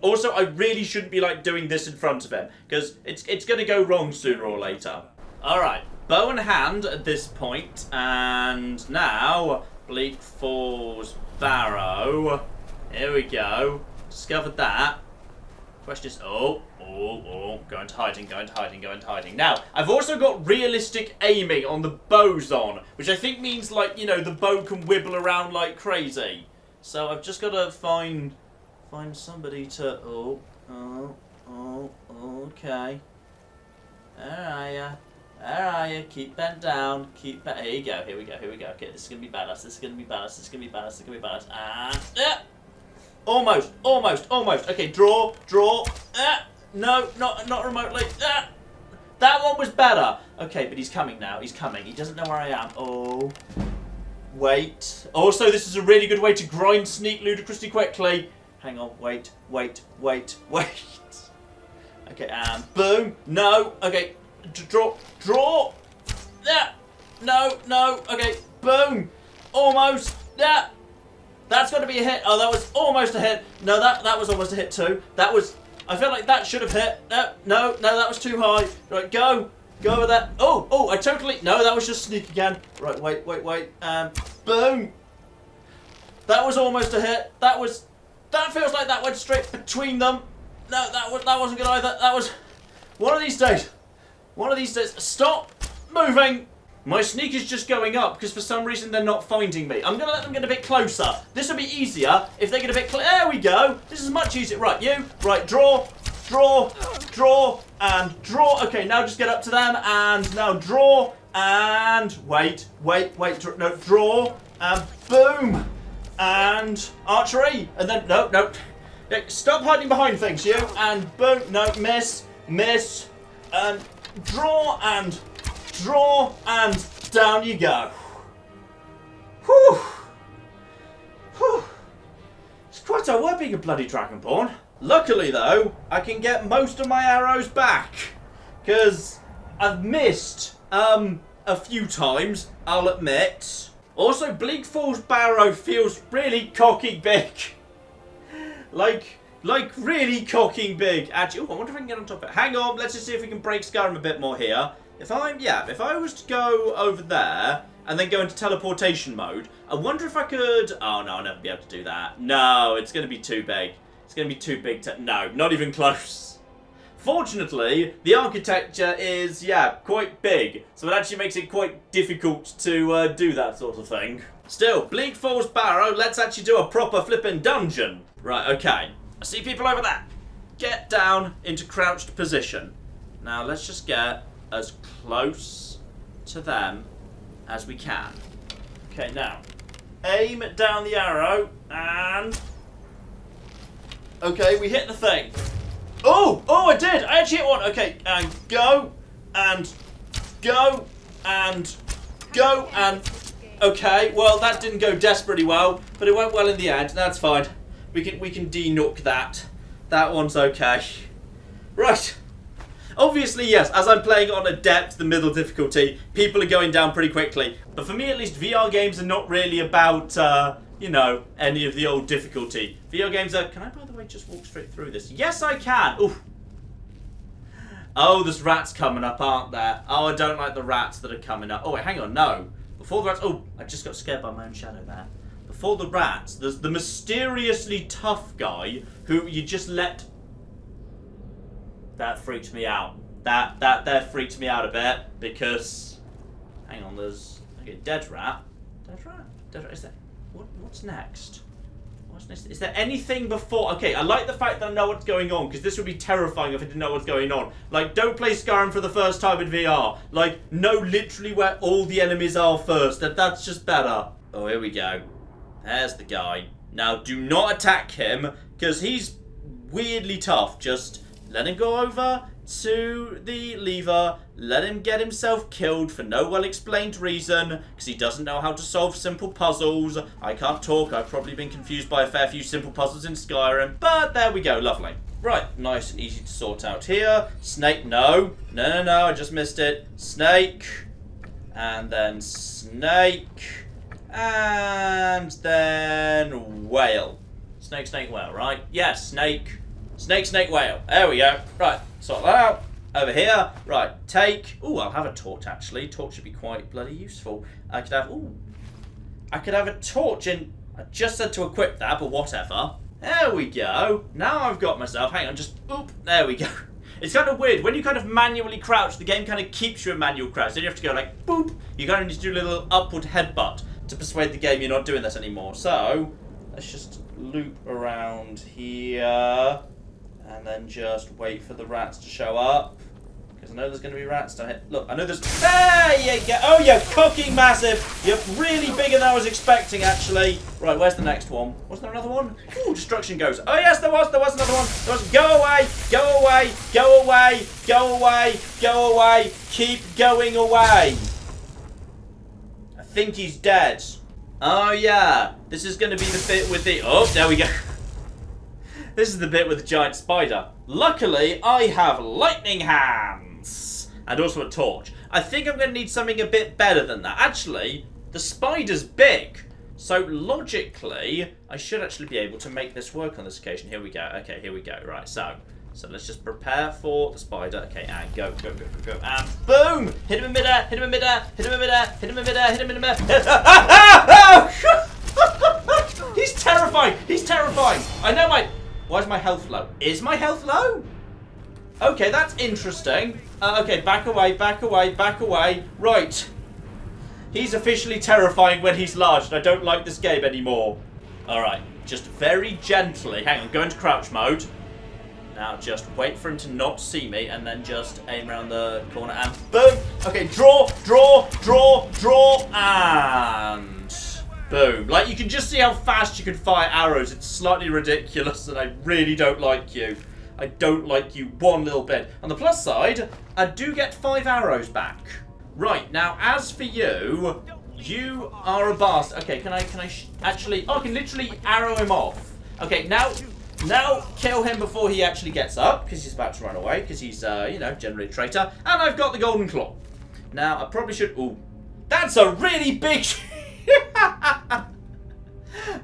Also, I really shouldn't be, like, doing this in front of him, because it's going to go wrong sooner or later. Alright, bow in hand at this point, and now, Bleak Falls Barrow. Here we go. Discovered that. Question is, go into hiding, go into hiding, go into hiding. Now, I've also got realistic aiming on the bows on, which I think means, like, you know, the bow can wibble around like crazy. So I've just got to find somebody to... okay. Where are you? Keep bent down. Here you go. Here we go. Okay, this is going to be badass. This is going to be badass. And... Almost. Okay, draw. No, not remotely. That one was better. Okay, but he's coming now. He's coming. He doesn't know where I am. Oh. Wait. Also, this is a really good way to grind sneak ludicrously quickly. Hang on, wait. Okay, and boom. No, okay. Draw. No, okay. Boom. Almost. Yeah. That's got to be a hit. Oh, that was almost a hit. No, that was almost a hit too. I feel like that should have hit. No, that was too high. Right, go over there. Oh, I totally... No, that was just sneak again. Right, wait. Boom. That was almost a hit. That feels like that went straight between them. No, that wasn't good either. That was... One of these days. Stop moving. My sneak is just going up because for some reason they're not finding me. I'm going to let them get a bit closer. This will be easier if they get a bit closer. There we go. This is much easier. Right, you. Right, draw, draw, draw, and draw. Okay, now just get up to them and now draw and wait. No, draw and boom and archery. And then, no. Stop hiding behind things, you. And boom, no, miss, and draw and down you go. Whew. It's quite hard work being a bloody Dragonborn. Luckily though, I can get most of my arrows back. Because I've missed a few times, I'll admit. Also, Bleak Falls Barrow feels really cocky big. Like really cocking big. Actually, I wonder if I can get on top of it. Hang on, let's just see if we can break Skyrim a bit more here. If I was to go over there and then go into teleportation mode, I wonder if I could... Oh, no, I'll never be able to do that. No, it's going to be too big. It's going to be too big to... No, not even close. Fortunately, the architecture is, quite big. So it actually makes it quite difficult to do that sort of thing. Still, Bleak Falls Barrow, let's actually do a proper flipping dungeon. Right, okay. I see people over there. Get down into crouched position. Now, let's just get as close to them as we can. Okay, now, aim down the arrow, and... Okay, we hit the thing. Oh, I did! I actually hit one! Okay, and go, and go, and go, and... Okay, well, that didn't go desperately well, but it went well in the end. That's fine. We can de-nook that. That one's okay. Right. Obviously, yes, as I'm playing on Adept, the middle difficulty, people are going down pretty quickly. But for me, at least, VR games are not really about, any of the old difficulty. VR games are... Can I, by the way, just walk straight through this? Yes, I can! Oof. Oh, there's rats coming up, aren't there? Oh, I don't like the rats that are coming up. Oh, wait, hang on, no. Before the rats... Oh, I just got scared by my own shadow there. Before the rats, there's the mysteriously tough guy who you just let... That freaked me out. That freaked me out a bit because... Hang on, there's... Okay, dead rat. Dead rat? Is that... What's next? What's next? Is there anything before... Okay, I like the fact that I know what's going on because this would be terrifying if I didn't know what's going on. Like, don't play Skyrim for the first time in VR. Like, know literally where all the enemies are first. That's just better. Oh, here we go. There's the guy. Now, do not attack him because he's weirdly tough. Just... Let him go over to the lever. Let him get himself killed for no well-explained reason because he doesn't know how to solve simple puzzles. I can't talk. I've probably been confused by a fair few simple puzzles in Skyrim. But there we go. Lovely. Right. Nice and easy to sort out here. Snake. No. I just missed it. Snake. And then snake. And then whale. Snake, whale, right? Yes, snake. Snake, whale. There we go. Right, sort that out. Over here. Right, take... Ooh, I'll have a torch, actually. Torch should be quite bloody useful. I could have... Ooh. I could have a torch in... I just said to equip that, but whatever. There we go. Now I've got myself... Hang on, just... Oop. There we go. It's kind of weird. When you kind of manually crouch, the game kind of keeps you in manual crouch. Then you have to go like, boop. You kind of need to do a little upward headbutt to persuade the game you're not doing this anymore. So, let's just loop around here. And then just wait for the rats to show up. Because I know there's going to be rats down here. Look, I know there's... There you go! Oh, you're cooking massive! You're really bigger than I was expecting, actually. Right, where's the next one? Was there another one? Ooh, destruction goes. Oh, yes, there was another one. There was... Go away! Go away! Go away! Go away! Go away! Keep going away! I think he's dead. Oh, yeah. This is going to be the bit with the... Oh, there we go. This is the bit with the giant spider. Luckily, I have lightning hands. And also a torch. I think I'm going to need something a bit better than that. Actually, the spider's big. So, logically, I should actually be able to make this work on this occasion. Here we go. Okay, here we go. Right, so let's just prepare for the spider. Okay, and go. And boom! Hit him in midair, hit him in midair, hit him in midair, hit him in midair, hit him in midair. He's terrifying! He's terrifying! I know my... Why is my health low? Is my health low? Okay, that's interesting. Okay, back away. Right. He's officially terrifying when he's large, and I don't like this game anymore. Alright, just very gently. Hang on, go into crouch mode. Now just wait for him to not see me, and then just aim around the corner, and boom! Okay, draw, and boom. Like, you can just see how fast you can fire arrows. It's slightly ridiculous, and I really don't like you. I don't like you one little bit. On the plus side, I do get 5 arrows back. Right, now, as for you, you are a bastard. Okay, can I actually... Oh, I can literally arrow him off. Okay, now kill him before he actually gets up, because he's about to run away, because he's, you know, generally a traitor. And I've got the golden claw. Now, I probably should... Ooh, that's a really big...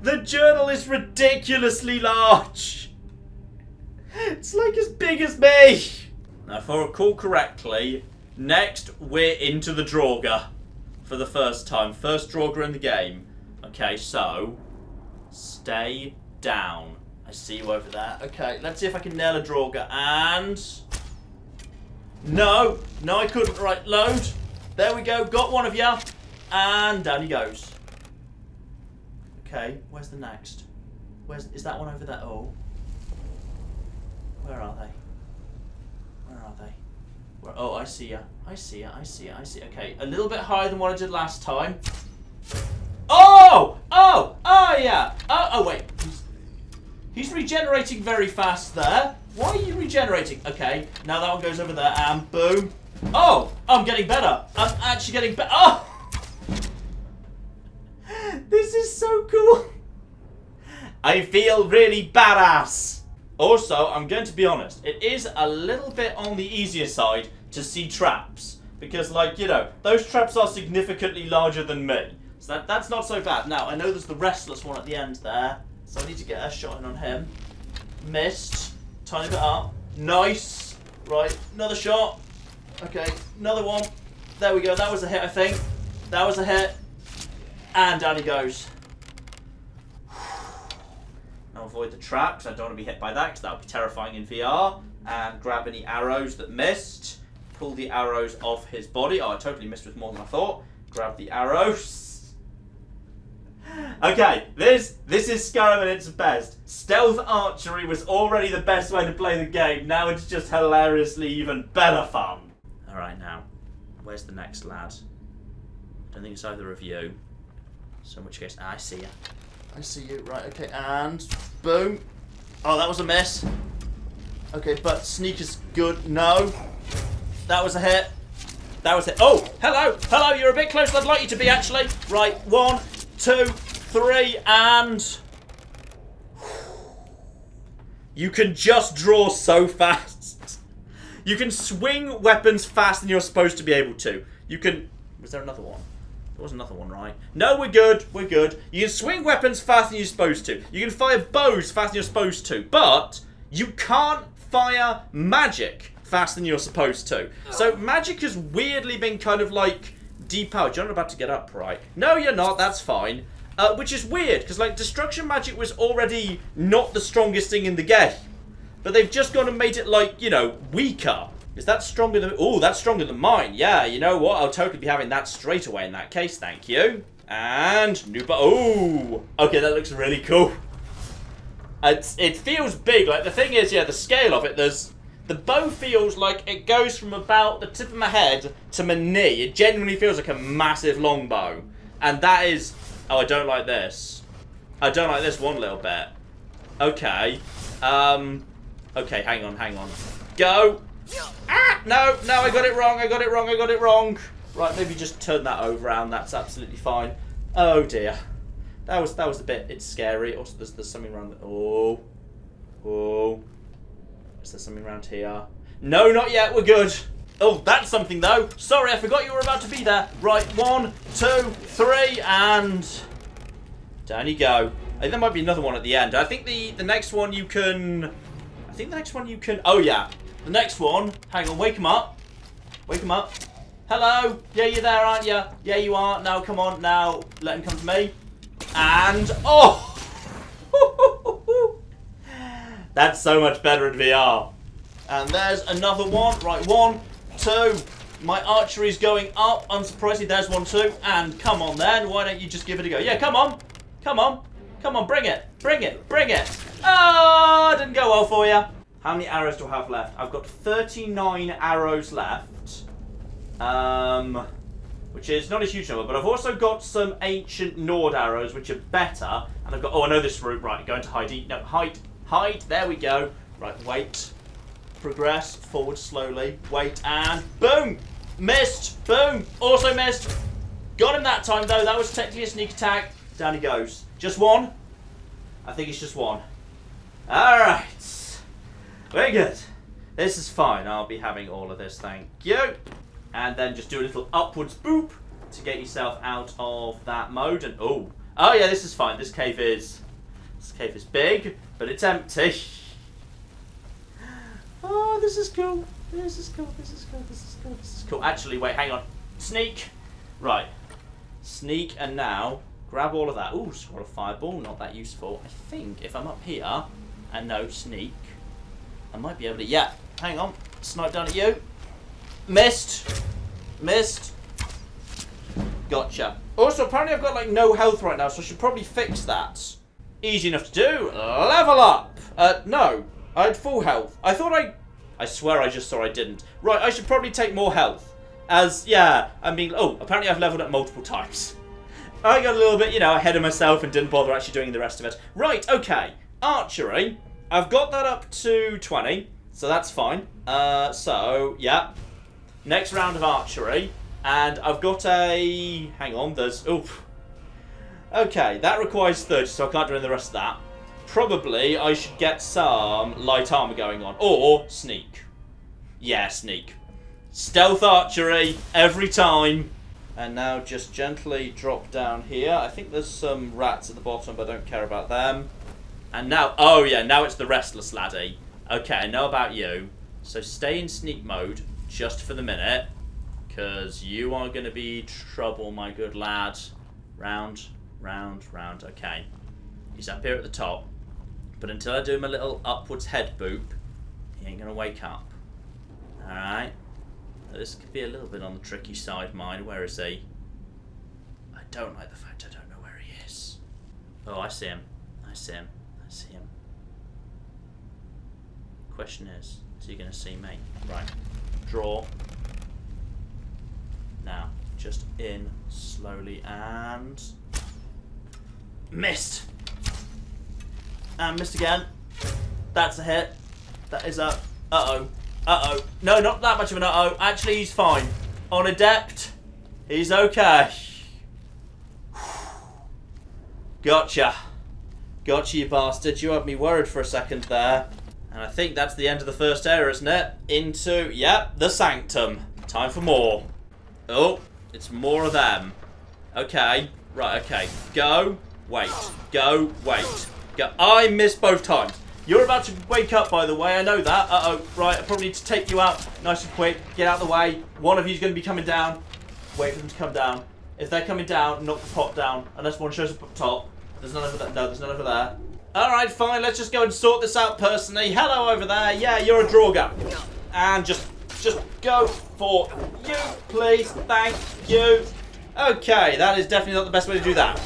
The journal is ridiculously large. It's like as big as me. Now, if I recall correctly... Next, we're into the Draugar for the first time. First Draugar in the game. Okay, so stay down. I see you over there. Okay, let's see if I can nail a Draugar. And no, I couldn't. Right, load. There we go. Got one of ya. And down he goes. Okay, where's the next? Is that one over there? Oh, where are they? Where are they? Oh, I see ya. I see. Okay, a little bit higher than what I did last time. Oh, yeah. Oh, wait. He's regenerating very fast there. Why are you regenerating? Okay, now that one goes over there, and boom. Oh, I'm getting better. I'm actually getting better. Oh! This is so cool. I feel really badass. Also, I'm going to be honest, it is a little bit on the easier side to see traps. Because, like, you know, those traps are significantly larger than me. So that's not so bad. Now, I know there's the restless one at the end there. So I need to get a shot in on him. Missed. Tiny bit up. Nice. Right, another shot. Okay, another one. There we go. That was a hit, I think. That was a hit. And down he goes. Now avoid the trap, because I don't want to be hit by that, because that would be terrifying in VR. And grab any arrows that missed. Pull the arrows off his body. Oh, I totally missed with more than I thought. Grab the arrows. Okay, this is Skyrim at its best. Stealth archery was already the best way to play the game. Now it's just hilariously even better fun. Alright, now, where's the next lad? I don't think it's either of you. So in which case, I see you. I see you, right, okay, and boom. Oh, that was a miss. Okay, but sneak is good. No. That was a hit. That was it. Oh, hello, you're a bit closer than I'd like you to be, actually. Right, 1, 2, 3, and... You can just draw so fast. You can swing weapons faster than you're supposed to be able to. You can... Was there another one? There was another one, right? No, we're good. You can swing weapons faster than you're supposed to. You can fire bows faster than you're supposed to. But you can't fire magic faster than you're supposed to. So magic has weirdly been kind of like depowered. You're not about to get up, right? No, you're not. That's fine. Which is weird, because like destruction magic was already not the strongest thing in the game. But they've just gone and made it like, you know, weaker. Is that stronger than... Oh, that's stronger than mine. Yeah, you know what? I'll totally be having that straight away in that case. Thank you. And... new bow. Oh! Okay, that looks really cool. It feels big. Like, the thing is, yeah, the scale of it, there's... The bow feels like it goes from about the tip of my head to my knee. It genuinely feels like a massive long bow. And that is... Oh, I don't like this. I don't like this one little bit. Okay. Okay, hang on. Go! Ah! No, I got it wrong. Right, maybe just turn that over around. That's absolutely fine. Oh dear. That was the bit. It's scary. Also, there's something around. Oh. Is there something around here? No, not yet. We're good. Oh, that's something though. Sorry, I forgot you were about to be there. Right, 1, 2, 3, and down you go. I think there might be another one at the end. I think the next one you can. Oh yeah. The next one, hang on, wake him up. Hello? Yeah, you're there, aren't you? Yeah, you are. Now, come on, now, let him come to me. And, oh! That's so much better in VR. And there's another one. Right, 1, 2, My archery's going up. Unsurprisingly, there's one too. And come on then. Why don't you just give it a go? Yeah, come on. Come on. Come on, bring it. Bring it. Bring it. Oh, didn't go well for you. How many arrows do I have left? I've got 39 arrows left. Which is not a huge number, but I've also got some ancient Nord arrows, which are better. And I've got, oh, I know this route. Right, going to hide. No, hide. Hide. There we go. Right, wait. Progress. Forward slowly. Wait, and boom. Missed. Boom. Also missed. Got him that time, though. That was technically a sneak attack. Down he goes. Just one? I think it's just one. Alright. Very good. This is fine. I'll be having all of this, thank you. And then just do a little upwards boop to get yourself out of that mode. And oh yeah, this is fine. This cave is big, but it's empty. Oh, this is cool. This is cool. This is cool. This is cool. This is cool. Actually, wait, hang on. Sneak. Right. Sneak, and now grab all of that. Ooh, scroll of fireball. Not that useful. I think if I'm up here and no sneak, I might be able to. Yeah. Hang on. Snipe down at you. Missed. Missed. Gotcha. Also, apparently I've got like no health right now, so I should probably fix that. Easy enough to do. Level up. No. I had full health. I swear I just saw I didn't. Right, I should probably take more health. Apparently I've leveled up multiple times. I got a little bit, ahead of myself and didn't bother actually doing the rest of it. Right, okay. Archery. I've got that up to 20, so that's fine. Yeah. Next round of archery. And I've got a... Hang on, there's... Oof. Okay, that requires 30, so I can't do any of the rest of that. Probably I should get some light armor going on. Or sneak. Yeah, sneak. Stealth archery every time. And now just gently drop down here. I think there's some rats at the bottom, but I don't care about them. And now... Oh, yeah, now it's the restless laddie. Okay, I know about you. So stay in sneak mode just for the minute. Because you are going to be trouble, my good lad. Round, round, round. Okay. He's up here at the top. But until I do my little upwards head boop, he ain't going to wake up. Alright. This could be a little bit on the tricky side, mine. Where is he? I don't like the fact I don't know where he is. Oh, I see him. I see him. I see him. Question is he going to see me? Right. Draw. Now, just in slowly and... Missed! And missed again. That's a hit. That is a... Uh-oh. Uh-oh. No, not that much of an uh-oh. Actually, he's fine. On Adept, he's okay. Gotcha. Gotcha, you bastard. You had me worried for a second there. And I think that's the end of the first area, isn't it? Into, yep, the Sanctum. Time for more. Oh, it's more of them. Okay. Right, okay. Go. Wait. Go. Wait. Go. I missed both times. You're about to wake up, by the way. I know that. Uh-oh. Right, I probably need to take you out nice and quick. Get out of the way. One of you's going to be coming down. Wait for them to come down. If they're coming down, knock the pot down. Unless one shows up up top. There's none over there. No, there's none over there. Alright, fine. Let's just go and sort this out personally. Hello over there. Yeah, you're a Draugar. And just go for you, please. Thank you. Okay, that is definitely not the best way to do that.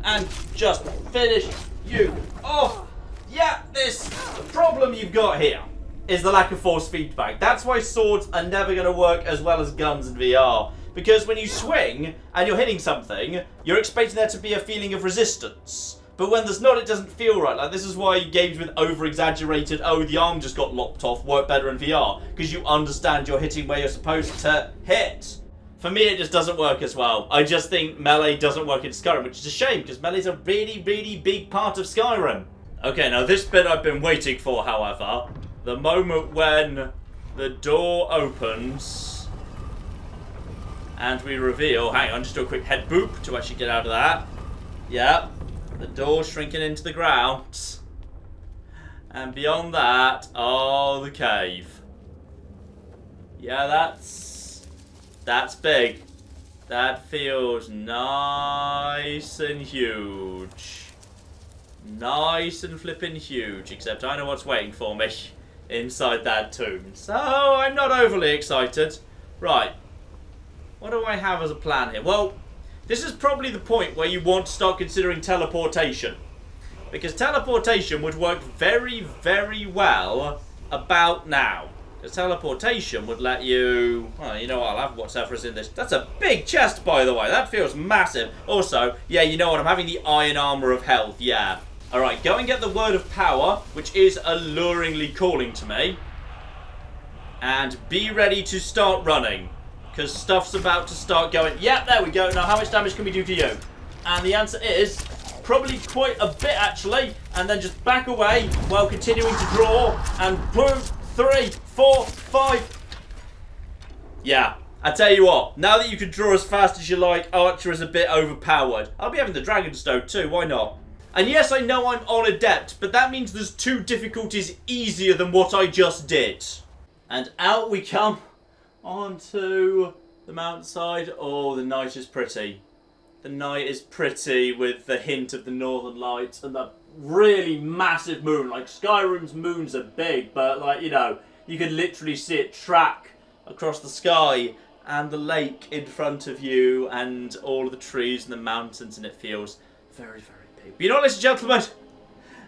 And just finish you off. Yeah, the problem you've got here is the lack of force feedback. That's why swords are never going to work as well as guns in VR. Because when you swing and you're hitting something, you're expecting there to be a feeling of resistance. But when there's not, it doesn't feel right. Like, this is why games with over-exaggerated, oh, the arm just got lopped off, work better in VR. Because you understand you're hitting where you're supposed to hit. For me, it just doesn't work as well. I just think melee doesn't work in Skyrim, which is a shame, because melee's a really, really big part of Skyrim. Okay, now this bit I've been waiting for, however. The moment when the door opens and we reveal... Hang on, just do a quick head boop to actually get out of that. Yep. The door shrinking into the ground. And beyond that, oh, the cave. Yeah, that's big. That feels nice and huge. Nice and flippin' huge. Except I know what's waiting for me inside that tomb. So I'm not overly excited. Right. What do I have as a plan here? Well, this is probably the point where you want to start considering teleportation. Because teleportation would work very, very well about now. Because teleportation would let you... Well, you know what? I'll have whatever's in this. That's a big chest, by the way. That feels massive. Also, yeah, you know what? I'm having the iron armor of health. Yeah. Alright, go and get the word of power, which is alluringly calling to me. And be ready to start running. Because stuff's about to start going. Yep, there we go. Now, how much damage can we do to you? And the answer is... probably quite a bit, actually. And then just back away while continuing to draw. And boom, 3, 4, 5. Yeah, I tell you what. Now that you can draw as fast as you like, Archer is a bit overpowered. I'll be having the Dragon Stone too, why not? And yes, I know I'm on Adept, but that means there's 2 difficulties easier than what I just did. And out we come onto the mountainside. Oh, the night is pretty. The night is pretty with the hint of the northern lights and the really massive moon. Like, Skyrim's moons are big, but, like, you know, you can literally see it track across the sky and the lake in front of you and all of the trees and the mountains, and it feels very, very big. But you know what, ladies and gentlemen?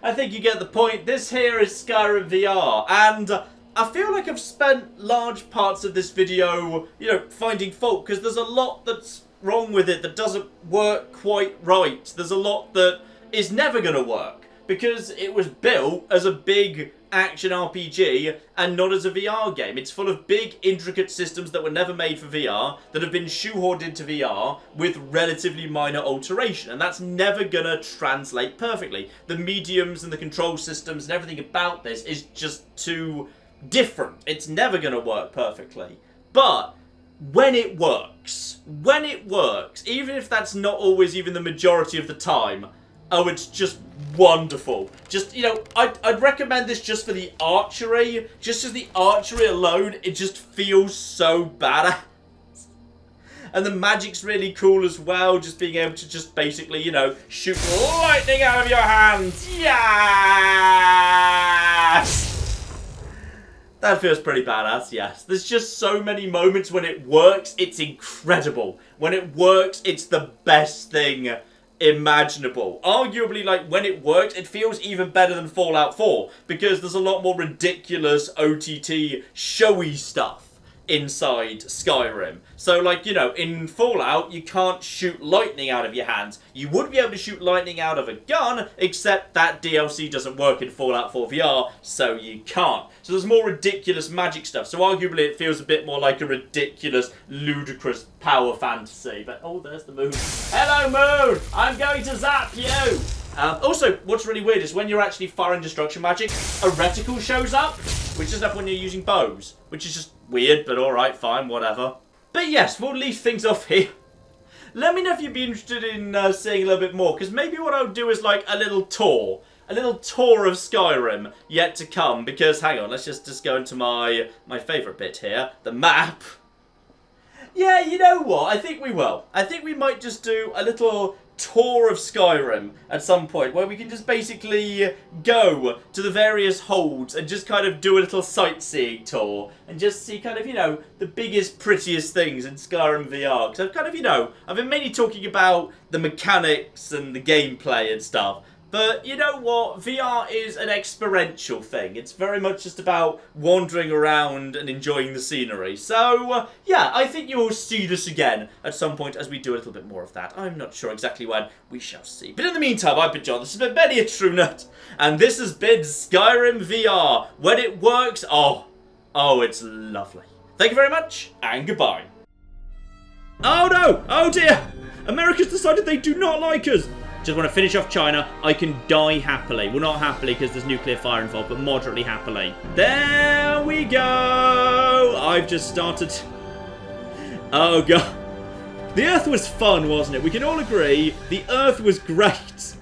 I think you get the point. This here is Skyrim VR, and I feel like I've spent large parts of this video, you know, finding fault, because there's a lot that's wrong with it that doesn't work quite right. There's a lot that is never going to work because it was built as a big action RPG and not as a VR game. It's full of big intricate systems that were never made for VR that have been shoehorned into VR with relatively minor alteration, and that's never going to translate perfectly. The mediums and the control systems and everything about this is just too different. It's never going to work perfectly. But when it works, even if that's not always even the majority of the time, oh, it's just wonderful. Just, you know, I'd recommend this just for the archery. Just as the archery alone, it just feels so badass. And the magic's really cool as well, just being able to just basically, you know, shoot lightning out of your hands. Yes! That feels pretty badass, yes. There's just so many moments when it works, it's incredible. When it works, it's the best thing imaginable. Arguably, like, when it works, it feels even better than Fallout 4, because there's a lot more ridiculous OTT showy stuff inside Skyrim. So, like, you know, in Fallout, you can't shoot lightning out of your hands. You would be able to shoot lightning out of a gun, except that DLC doesn't work in Fallout 4 VR, so you can't. So there's more ridiculous magic stuff. So arguably it feels a bit more like a ridiculous, ludicrous power fantasy. But, oh, there's the moon. Hello, moon! I'm going to zap you! Also, what's really weird is when you're actually firing destruction magic, a reticle shows up, which doesn't happen when you're using bows, which is just weird, but alright, fine, whatever. But yes, we'll leave things off here. Let me know if you'd be interested in seeing a little bit more, because maybe what I'll do is like a little tour of Skyrim yet to come, because, hang on, let's just go into my favourite bit here, the map. Yeah, you know what, I think we will. I think we might just do a little tour of Skyrim at some point where we can just basically go to the various holds and just kind of do a little sightseeing tour and just see kind of, you know, the biggest, prettiest things in Skyrim VR. Because I've kind of, you know, I've been mainly talking about the mechanics and the gameplay and stuff. But you know what? VR is an experiential thing. It's very much just about wandering around and enjoying the scenery. So, yeah, I think you will see this again at some point as we do a little bit more of that. I'm not sure exactly when. We shall see. But in the meantime, I've been John. This has been Benny a True Nut. And this has been Skyrim VR. When it works, oh, it's lovely. Thank you very much, and goodbye. Oh no! Oh dear! America's decided they do not like us! Just want to finish off China. I can die happily. Well, not happily because there's nuclear fire involved, but moderately happily. There we go. I've just started. Oh, God. The Earth was fun, wasn't it? We can all agree the Earth was great.